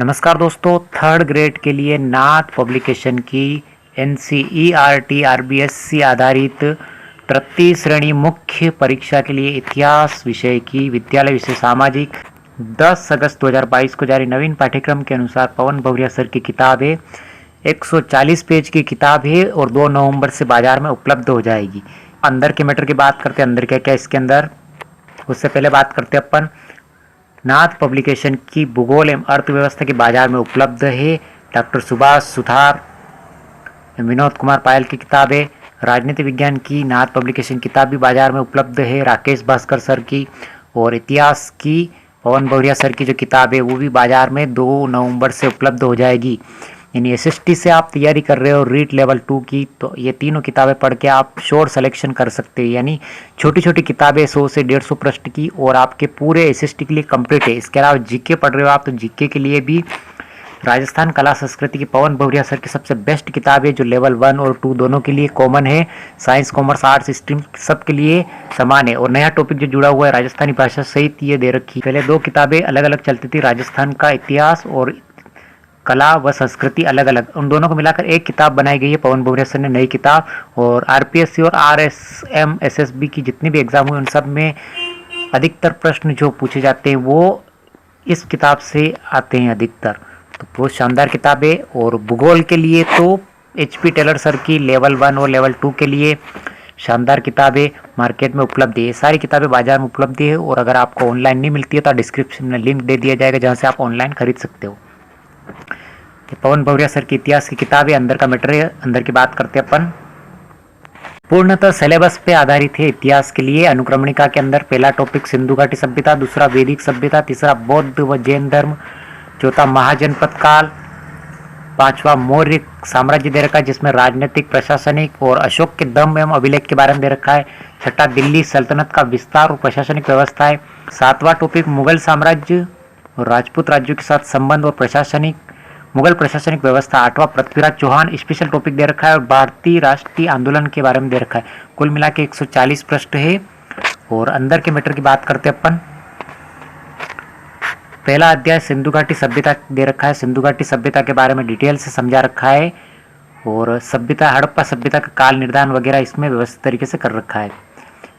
नमस्कार दोस्तों, third grade के लिए नाथ पब्लिकेशन की NCERT RBSC आधारित तृतीय श्रेणी मुख्य परीक्षा के लिए इतिहास विषय की विद्यालय विषय सामाजिक 10 अगस्त 2022 को जारी नवीन पाठ्यक्रम के अनुसार पवन भवरिया सर की किताब है। 140 पेज की किताब है और 2 नवंबर से बाजार में उपलब्ध हो जाएगी। अंदर के मैटर की बात करते हैं, अंदर क्या क्या इसके अंदर, उससे पहले बात करते हैं अपन नाथ पब्लिकेशन की भूगोल एवं अर्थव्यवस्था की बाजार में उपलब्ध है। डॉक्टर सुभाष सुथार विनोद कुमार पायल की किताब है। राजनीति विज्ञान की नाथ पब्लिकेशन किताब भी बाजार में उपलब्ध है राकेश भास्कर सर की। और इतिहास की पवन भवरिया सर की जो किताब है वो भी बाजार में 2 नवंबर से उपलब्ध हो जाएगी। यानी SST से आप तैयारी कर रहे हो रीट लेवल 2 की, तो ये तीनों किताबें पढ़ के आप श्योर सिलेक्शन कर सकते हैं। यानी छोटी छोटी किताबें 100 से 150 प्रश्न की और आपके पूरे SST के लिए कंप्लीट है। इसके अलावा जीके पढ़ रहे हो आप, तो जीके के लिए भी राजस्थान कला संस्कृति की पवन भवरिया सर की सबसे बेस्ट किताब है, जो लेवल 1 और 2 दोनों के लिए कॉमन है। साइंस कॉमर्स आर्ट्स स्ट्रीम सबके लिए समान है। और नया टॉपिक जो जुड़ा हुआ है राजस्थानी भाषा सहित ये दे रखी। पहले 2 किताबें अलग अलग चलती थी, राजस्थान का इतिहास और कला व संस्कृति अलग अलग, उन दोनों को मिलाकर एक किताब बनाई गई है पवन भवरिया सर ने, नई किताब। और RPSC और RSM SSB की जितने भी एग्जाम हुए उन सब में अधिकतर प्रश्न जो पूछे जाते हैं वो इस किताब से आते हैं अधिकतर। तो बहुत शानदार किताब है। और भूगोल के लिए तो HP टेलर सर की लेवल 1 और लेवल 2 के लिए शानदार किताबें मार्केट में उपलब्ध है। ये सारी किताबें बाजार में उपलब्ध है। और अगर आपको ऑनलाइन नहीं मिलती है तो डिस्क्रिप्शन में लिंक दे दिया जाएगा जहाँ से आप ऑनलाइन खरीद सकते हो। पवन भवरिया सर की इतिहास की किताब है। अंदर का मैटर है, अंदर की बात करते हैं अपन। पूर्णतः सिलेबस पे आधारित है। इतिहास के लिए अनुक्रमणिका के अंदर पहला टॉपिक सिंधु घाटी सभ्यता, दूसरा वैदिक सभ्यता, तीसरा बौद्ध व जैन धर्म, चौथा महाजनपद काल, 5वां मौर्य साम्राज्य दे रखा है जिसमें राजनीतिक प्रशासनिक और अशोक के दम एवं अभिलेख के बारे में दे रखा है। 6ठा दिल्ली सल्तनत का विस्तार और प्रशासनिक व्यवस्था है। 7वां टॉपिक मुगल साम्राज्य और राजपूत राज्यों के साथ संबंध और प्रशासनिक मुगल प्रशासनिक व्यवस्था। 8वां पृथ्वीराज चौहान स्पेशल टॉपिक दे रखा है और भारतीय राष्ट्रीय आंदोलन के बारे में दे रखा है। कुल मिला के 140 प्रश्न है। और अंदर के मैटर की बात करते हैं अपन। पहला अध्याय सिंधु घाटी सभ्यता दे रखा है। सिंधु घाटी सभ्यता के बारे में डिटेल से समझा रखा है। और सभ्यता हड़प्पा सभ्यता का काल निर्धारण वगैरह इसमें व्यवस्थित तरीके से कर रखा है।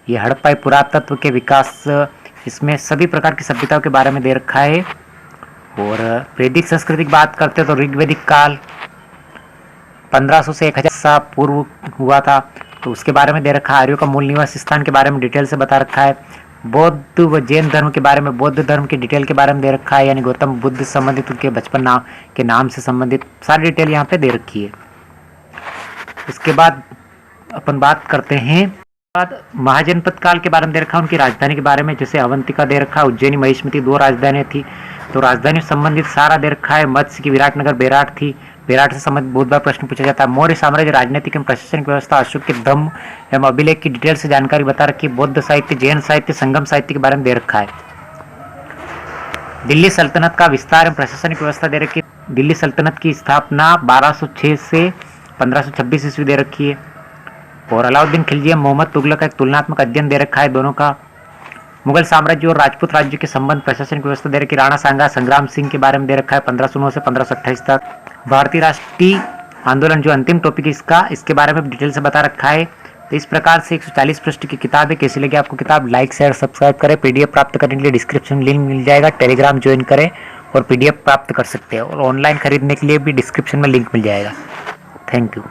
ये हड़प्पा पुरातत्व के विकास, इसमें सभी प्रकार की सभ्यताओं के बारे में दे रखा है। और वैदिक संस्कृति की बात करते हैं तो ऋग्वैदिक काल 1500 से 1000 सा पूर्व हुआ था, तो उसके बारे में दे रखा है। आर्यों का मूल निवास स्थान के बारे में डिटेल से बता रखा है। बौद्ध व जैन धर्म के बारे में, बौद्ध धर्म की डिटेल के बारे में दे रखा है, यानी गौतम बुद्ध से संबंधित उनके बचपन नाम के नाम से संबंधित सारी डिटेल यहाँ पे दे रखी है। इसके बाद अपन बात करते हैं महाजनपद काल के बारे में दे रखा है, उनकी राजधानी के बारे में, जैसे अवंतिका दे रखा है, उज्जैनी महिष्मती 2 राजधानियां थी, तो राजधानी से संबंधित सारा दे रखा है। मत्स्य की विराटनगर बेराट थी, बेराट से संबंधित बहुत बार प्रश्न पूछा जाता है। मौर्य साम्राज्य राजनीतिक एवं प्रशासनिक व्यवस्था, अशोक के दम एवं अभिलेख की डिटेल से जानकारी बता रखी है। बौद्ध साहित्य, जैन साहित्य, संगम साहित्य के बारे में दे रखा है। दिल्ली सल्तनत का विस्तार एवं प्रशासनिक व्यवस्था दे रखी है। दिल्ली सल्तनत की स्थापना 1206 से 1526 ईस्वी दे रखी है। और अलाउद्दीन खिलजी मोहम्मद तुगलक का एक तुलनात्मक अध्ययन दे रखा है दोनों का। मुगल साम्राज्य और राजपूत राज्य के संबंध, प्रशासनिक व्यवस्था दे रखी। राणा सांगा संग्राम सिंह के बारे में दे रखा है 1509 से 1528 तक। भारतीय राष्ट्रीय आंदोलन जो अंतिम टॉपिक इसका, इसके बारे में डिटेल से बता रखा है। तो इस प्रकार से 140 पृष्ठ की किताब है। कैसी लगी आपको किताब? लाइक शेयर सब्सक्राइब करें। PDF प्राप्त करने के लिए डिस्क्रिप्शन में लिंक मिल जाएगा, टेलीग्राम ज्वाइन करें और PDF प्राप्त कर सकते हैं। और ऑनलाइन खरीदने के लिए भी डिस्क्रिप्शन में लिंक मिल जाएगा। Thank you.